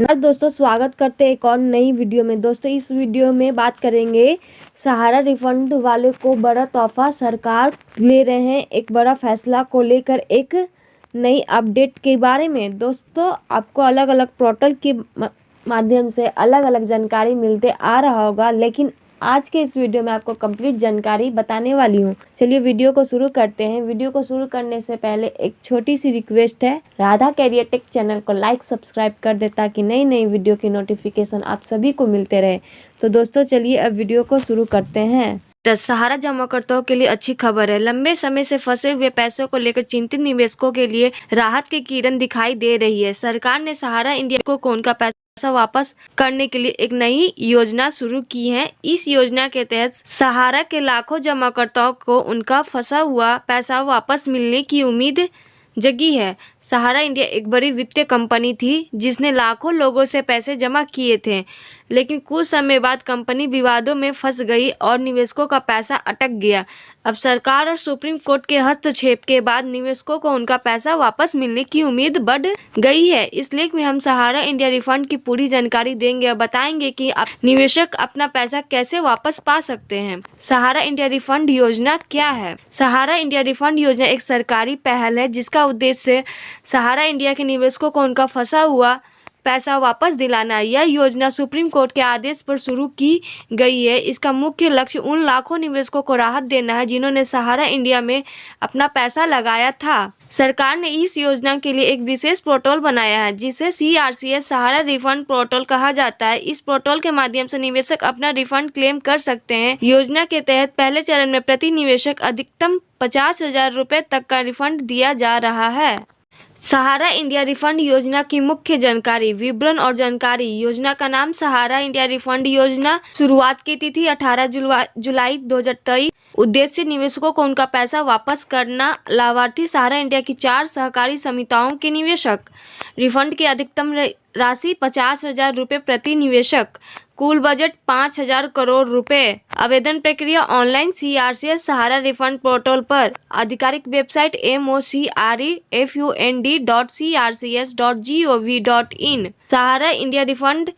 दोस्तों, स्वागत करते हैं एक और नई वीडियो में। दोस्तों, इस वीडियो में बात करेंगे सहारा रिफंड वाले को बड़ा तोहफा। सरकार ले रहे हैं एक बड़ा फैसला को लेकर एक नई अपडेट के बारे में। दोस्तों, आपको अलग अलग पोर्टल के माध्यम से अलग अलग जानकारी मिलते आ रहा होगा, लेकिन आज के इस वीडियो में आपको कंप्लीट जानकारी बताने वाली हूँ। चलिए वीडियो को शुरू करते हैं। वीडियो को शुरू करने से पहले एक छोटी सी रिक्वेस्ट है, राधा कैरियर टेक चैनल को लाइक सब्सक्राइब कर दे ताकि नई नई वीडियो की नोटिफिकेशन आप सभी को मिलते रहे। तो दोस्तों, चलिए अब वीडियो को शुरू करते हैं। सहारा जमाकर्ताओं के लिए अच्छी खबर है। लंबे समय से फंसे हुए पैसों को लेकर चिंतित निवेशकों के लिए राहत की किरण दिखाई दे रही है। सरकार ने सहारा इंडिया को उनका पैसा वापस करने के लिए एक नई योजना शुरू की है। इस योजना के तहत सहारा के लाखों जमाकर्ताओं को उनका फंसा हुआ पैसा वापस मिलने की उम्मीद जगी है। सहारा इंडिया एक बड़ी वित्तीय कंपनी थी जिसने लाखों लोगों से पैसे जमा किए थे, लेकिन कुछ समय बाद कंपनी विवादों में फंस गई और निवेशकों का पैसा अटक गया। अब सरकार और सुप्रीम कोर्ट के हस्तक्षेप के बाद निवेशकों को उनका पैसा वापस मिलने की उम्मीद बढ़ गई है। इस लेख में हम सहारा इंडिया रिफंड की पूरी जानकारी देंगे और बताएंगे कि निवेशक अपना पैसा कैसे वापस पा सकते हैं। सहारा इंडिया रिफंड योजना क्या है? सहारा इंडिया रिफंड योजना एक सरकारी पहल है जिसका उद्देश्य सहारा इंडिया के निवेशकों को उनका फंसा हुआ पैसा वापस दिलाना। यह योजना सुप्रीम कोर्ट के आदेश पर शुरू की गई है। इसका मुख्य लक्ष्य उन लाखों निवेशकों को राहत देना है जिन्होंने सहारा इंडिया में अपना पैसा लगाया था। सरकार ने इस योजना के लिए एक विशेष पोर्टल बनाया है जिसे CRCS सहारा रिफंड पोर्टल कहा जाता है। इस पोर्टल के माध्यम से निवेशक अपना रिफंड क्लेम कर सकते हैं। योजना के तहत पहले चरण में प्रति निवेशक अधिकतम 50,000 रुपए तक का रिफंड दिया जा रहा है। सहारा इंडिया रिफंड योजना की मुख्य जानकारी, विवरण और जानकारी। योजना का नाम सहारा इंडिया रिफंड योजना। शुरुआत की तिथि 18 जुलाई 2023। उद्देश्य निवेशकों को उनका पैसा वापस करना। लाभार्थी सहारा इंडिया की 4 सहकारी समितियों के निवेशक। रिफंड की अधिकतम राशि 50,000 रुपये प्रति निवेशक। कुल बजट 5,000 करोड़ रुपए। आवेदन प्रक्रिया ऑनलाइन CRCS सहारा रिफंड पोर्टल पर। आधिकारिक वेबसाइट mocrefund.crcs.gov.in। सहारा इंडिया रिफंड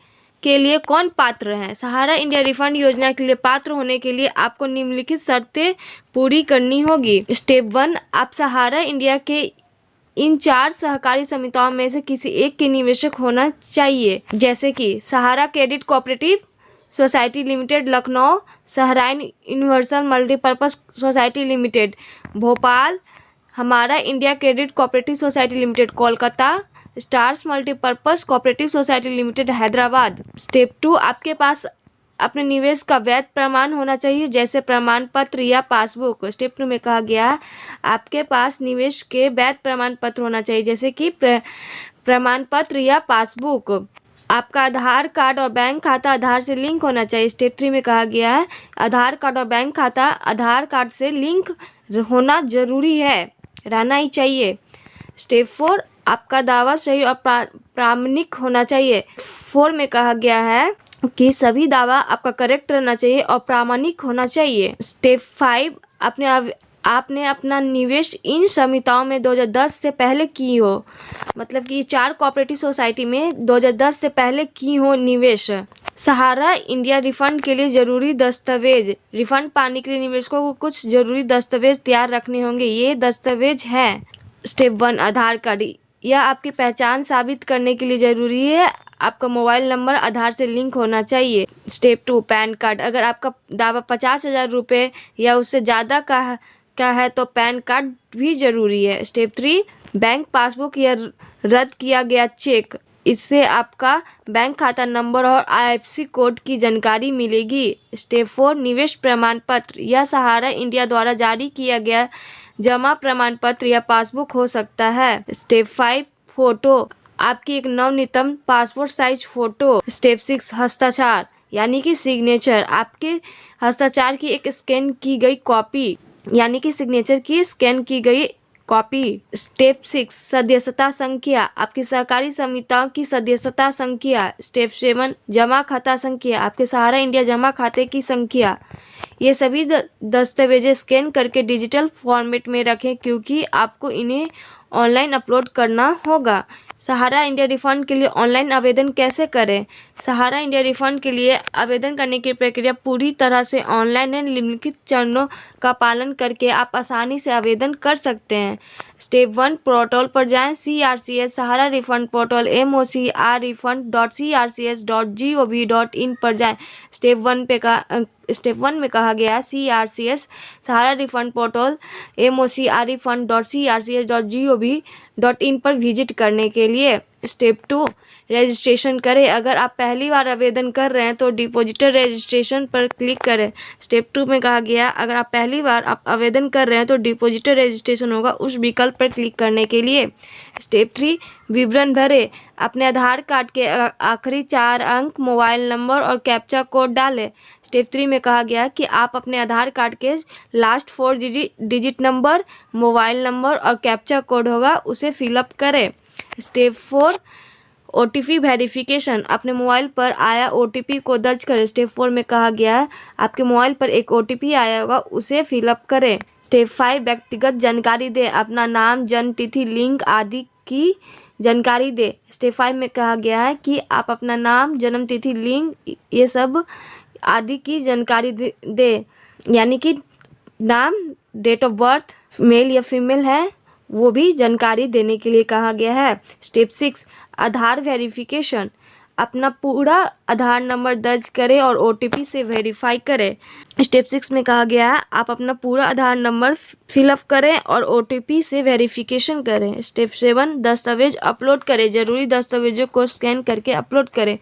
के लिए कौन पात्र है? सहारा इंडिया रिफंड योजना के लिए पात्र होने के लिए आपको निम्नलिखित शर्तें पूरी करनी होगी। स्टेप 1, आप सहारा इंडिया के इन 4 सहकारी समितियों में से किसी एक के निवेशक होना चाहिए, जैसे कि Sahara credit cooperative society limited Lucknow, Saharayan universal multipurpose society limited Bhopal, Hamara India credit cooperative society limited Kolkata, stars multipurpose cooperative society limited Hyderabad. Step 2, आपके पास अपने निवेश का वैध प्रमाण होना चाहिए, जैसे प्रमाण पत्र या पासबुक। स्टेप 2 में कहा गया है आपके पास निवेश के वैध प्रमाण पत्र होना चाहिए, जैसे कि प्रमाण पत्र या पासबुक। आपका आधार कार्ड और बैंक खाता आधार से लिंक होना चाहिए। स्टेप 3 में कहा गया है आधार कार्ड और बैंक खाता आधार कार्ड से लिंक होना जरूरी है, रहना ही चाहिए। स्टेप 4, आपका दावा सही और प्रामाणिक होना चाहिए। 4 में कहा गया है कि सभी दावा आपका करेक्ट रहना चाहिए और प्रामाणिक होना चाहिए। स्टेप 5, आपने अपना निवेश इन समितियों में 2010 से पहले की हो, मतलब कि 4 कोऑपरेटिव सोसाइटी में 2010 से पहले की हो निवेश। सहारा इंडिया रिफंड के लिए जरूरी दस्तावेज। रिफंड पाने के लिए निवेशकों को कुछ जरूरी दस्तावेज तैयार रखने होंगे। ये दस्तावेज हैं। स्टेप 1, आधार कार्ड। यह आपकी पहचान साबित करने के लिए जरूरी है। आपका मोबाइल नंबर आधार से लिंक होना चाहिए। Step 2, pan card. अगर आपका दावा 50,000 रुपये या उससे ज़्यादा का है तो पैन कार्ड भी जरूरी है। स्टेप 3, बैंक पासबुक या रद्द किया गया चेक। इससे आपका बैंक खाता नंबर और IFSC कोड की जानकारी मिलेगी। स्टेप 4, निवेश प्रमाण पत्र। यह सहारा इंडिया द्वारा जारी किया गया जमा प्रमाण पत्र या पासबुक हो सकता है। Step 5, photo. आपकी एक नवनीतम पासपोर्ट साइज फोटो। स्टेप 6, हस्ताक्षर यानी कि सिग्नेचर। आपके हस्ताक्षर की एक स्कैन की गई कॉपी यानी कि सिग्नेचर की स्कैन की गई कॉपी। स्टेप 6, सदस्यता संख्या। आपकी सहकारी समितियों की सदस्यता संख्या। स्टेप 7, जमा खाता संख्या। आपके सहारा इंडिया जमा खाते की संख्या। ये सभी दस्तावेज स्कैन करके डिजिटल फॉर्मेट में रखें क्योंकि आपको इन्हें ऑनलाइन अपलोड करना होगा। सहारा इंडिया रिफंड के लिए ऑनलाइन आवेदन कैसे करें? सहारा इंडिया रिफंड के लिए आवेदन करने की प्रक्रिया पूरी तरह से ऑनलाइन है। निम्नलिखित चरणों का पालन करके आप आसानी से आवेदन कर सकते हैं। स्टेप 1, पोर्टल पर जाएं। CRCS सहारा रिफंड पोर्टल mocrefund.crcs.gov.in पर जाएं। स्टेप 1 में कहा गया है CRCS सहारा रिफंड पोर्टल mocrefund.crcs.gov.in पर विजिट करने के लिए। स्टेप 2, रजिस्ट्रेशन करें। अगर आप पहली बार आवेदन कर रहे हैं तो डिपॉजिटर रजिस्ट्रेशन पर क्लिक करें। स्टेप 2 में कहा गया अगर आप पहली बार आवेदन कर रहे हैं तो डिपॉजिटर रजिस्ट्रेशन होगा, उस विकल्प पर क्लिक करने के लिए। स्टेप 3, विवरण भरें। अपने आधार कार्ड के आखिरी 4 अंक, मोबाइल नंबर और कैप्चा कोड डालें। स्टेप 3 में कहा गया कि आप अपने आधार कार्ड के last 4 digit number, mobile number और कैप्चा कोड होगा उसे फिलअप करें। Step 4, OTP verification. अपने मोबाइल पर आया OTP को दर्ज करें। स्टेप 4 में कहा गया है आपके मोबाइल पर एक OTP आया होगा, उसे फिलअप करें। स्टेप 5, व्यक्तिगत जानकारी दें। अपना नाम, जन्म तिथि, लिंग आदि की जानकारी दें। स्टेप 5 में कहा गया है कि आप अपना नाम, जन्म तिथि, लिंग ये सब आदि की जानकारी दें, यानी कि नाम, डेट ऑफ बर्थ मेल या फीमेल है वो भी जानकारी देने के लिए कहा गया है। स्टेप 6, आधार वेरिफिकेशन। अपना पूरा आधार नंबर दर्ज करें और OTP से वेरीफाई करें। स्टेप 6 में कहा गया है आप अपना पूरा आधार नंबर फिलअप करें और OTP से वेरिफिकेशन करें। स्टेप 7, दस्तावेज अपलोड करें। जरूरी दस्तावेजों को स्कैन करके अपलोड करें।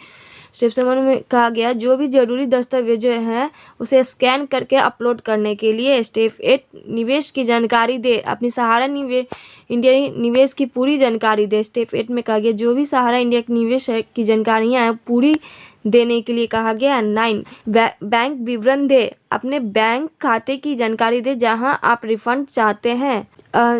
स्टेप 7 में कहा गया जो भी जरूरी दस्तावेज हैं उसे स्कैन करके अपलोड करने के लिए। स्टेप 8, निवेश की जानकारी दे। अपनी सहारा इंडिया निवेश की पूरी जानकारी दे। स्टेप 8 में कहा गया जो भी सहारा इंडिया की निवेश की जानकारियाँ हैं पूरी देने के लिए कहा गया। 9, बैंक विवरण दे। अपने बैंक खाते की जानकारी दे जहां आप रिफंड चाहते हैं।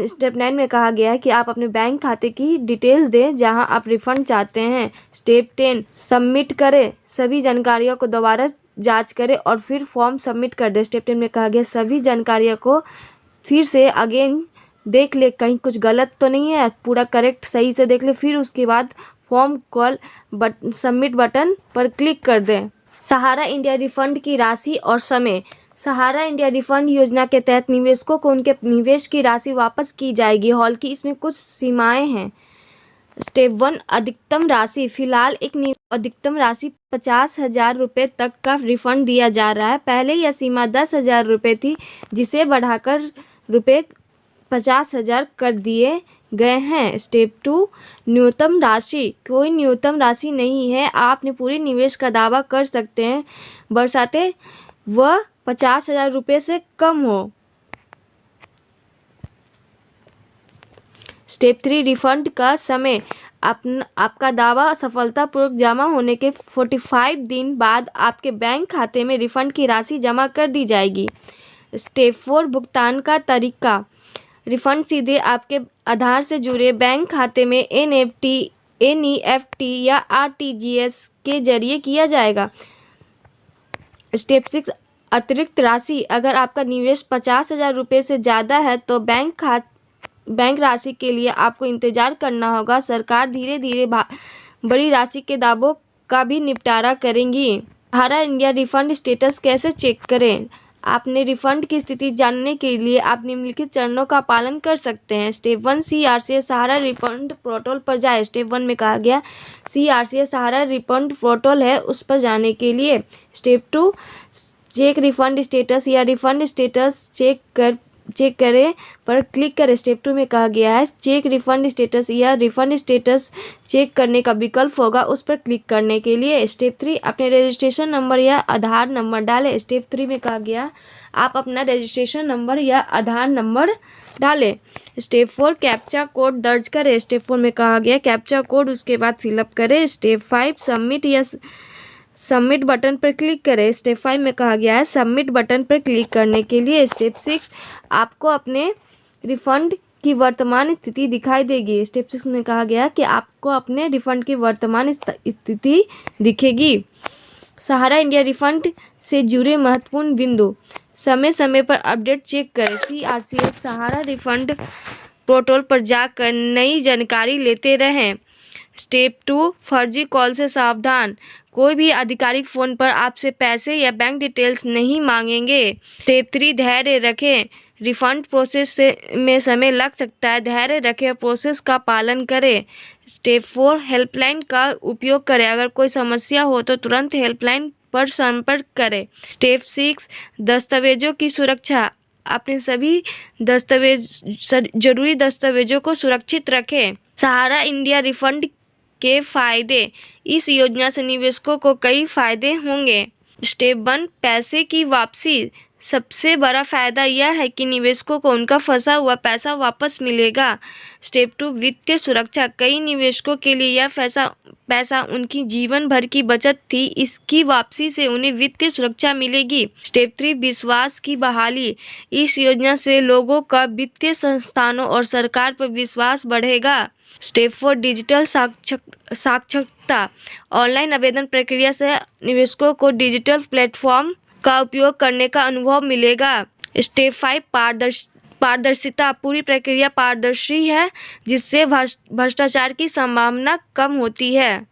स्टेप 9 में कहा गया है कि आप अपने बैंक खाते की डिटेल्स दें जहां आप रिफंड चाहते हैं। स्टेप 10, सबमिट करें। सभी जानकारियों को दोबारा जांच करें और फिर फॉर्म सबमिट कर दें। स्टेप 10 में कहा गया सभी जानकारियों को फिर से अगेन देख ले, कहीं कुछ गलत तो नहीं है, पूरा करेक्ट सही से देख ले, फिर उसके बाद फॉर्म कॉल सबमिट बटन पर क्लिक कर दें। सहारा इंडिया रिफंड की राशि और समय। सहारा इंडिया रिफंड योजना के तहत निवेशकों को उनके निवेश की राशि वापस की जाएगी, हालांकि इसमें कुछ सीमाएं हैं। स्टेप 1, अधिकतम राशि। फिलहाल एक अधिकतम राशि 50,000 रुपये तक का रिफंड दिया जा रहा है। पहले यह सीमा 10,000 रुपये थी, जिसे बढ़ाकर रुपये 50,000 कर दिए गए हैं। स्टेप 2, न्यूनतम राशि। कोई न्यूनतम राशि नहीं है, आप अपने पूरे निवेश का दावा कर सकते हैं बरसाते वह 50,000 रुपये से कम हो। स्टेप 3, रिफंड का समय। आपका दावा सफलतापूर्वक जमा होने के 45 दिन बाद आपके बैंक खाते में रिफंड की राशि जमा कर दी जाएगी। स्टेप 4, भुगतान का तरीका। रिफंड सीधे आपके आधार से जुड़े बैंक खाते में NEFT या RTGS के जरिए किया जाएगा। स्टेप 6, अतिरिक्त राशि। अगर आपका निवेश 50,000 रुपये से ज़्यादा है तो बैंक राशि के लिए आपको इंतज़ार करना होगा। सरकार धीरे धीरे बड़ी राशि के दावों का भी निपटारा करेंगी। सहारा इंडिया रिफंड स्टेटस कैसे चेक करें? आपने रिफंड की स्थिति जानने के लिए आप निम्नलिखित चरणों का पालन कर सकते हैं। स्टेप 1, CRCS सहारा रिफंड पोर्टल पर जाए। स्टेप 1 में कहा गया CRCS सहारा रिफंड पोर्टल है, उस पर जाने के लिए। स्टेप 2, चेक रिफंड स्टेटस या रिफंड स्टेटस चेक करें पर क्लिक करें। स्टेप 2 में कहा गया है चेक रिफंड स्टेटस या रिफंड स्टेटस चेक करने का विकल्प होगा, उस पर क्लिक करने के लिए। स्टेप 3, अपने रजिस्ट्रेशन नंबर या आधार नंबर डालें। स्टेप 3 में कहा गया आप अपना रजिस्ट्रेशन नंबर या आधार नंबर डालें। स्टेप 4, कैप्चा कोड दर्ज करें। स्टेप 4 में कहा गया कैप्चा कोड उसके बाद फिलअप करें। स्टेप 5, सबमिट बटन पर क्लिक करें। स्टेप 5 में कहा गया है सबमिट बटन पर क्लिक करने के लिए। स्टेप 6, आपको अपने रिफंड की वर्तमान स्थिति दिखाई देगी। स्टेप 6 में कहा गया कि आपको अपने रिफंड की वर्तमान स्थिति दिखेगी। सहारा इंडिया रिफंड से जुड़े महत्वपूर्ण बिंदु। समय समय पर अपडेट चेक करें। CRCS सहारा रिफंड पोर्टल पर जाकर नई जानकारी लेते रहें। स्टेप 2, फर्जी कॉल से सावधान। कोई भी आधिकारिक फ़ोन पर आपसे पैसे या बैंक डिटेल्स नहीं मांगेंगे। स्टेप 3, धैर्य रखें। रिफंड प्रोसेस में समय लग सकता है, धैर्य रखें और प्रोसेस का पालन करें। स्टेप 4, हेल्पलाइन का उपयोग करें। अगर कोई समस्या हो तो तुरंत हेल्पलाइन पर संपर्क करें। स्टेप 6, दस्तावेजों की सुरक्षा। अपने सभी जरूरी दस्तावेजों को सुरक्षित रखें। सहारा इंडिया रिफंड के फायदे। इस योजना से निवेशकों को कई फायदे होंगे। स्टेप 1, पैसे की वापसी। सबसे बड़ा फायदा यह है कि निवेशकों को उनका फंसा हुआ पैसा वापस मिलेगा। स्टेप 2, वित्तीय सुरक्षा। कई निवेशकों के लिए यह पैसा उनकी जीवन भर की बचत थी, इसकी वापसी से उन्हें वित्तीय सुरक्षा मिलेगी। स्टेप 3, विश्वास की बहाली। इस योजना से लोगों का वित्तीय संस्थानों और सरकार पर विश्वास बढ़ेगा। स्टेप 4, डिजिटल साक्षरता। ऑनलाइन आवेदन प्रक्रिया से निवेशकों को डिजिटल प्लेटफॉर्म का उपयोग करने का अनुभव मिलेगा। स्टेप 5, पारदर्शिता। पूरी प्रक्रिया पारदर्शी है, जिससे भ्रष्टाचार की संभावना कम होती है।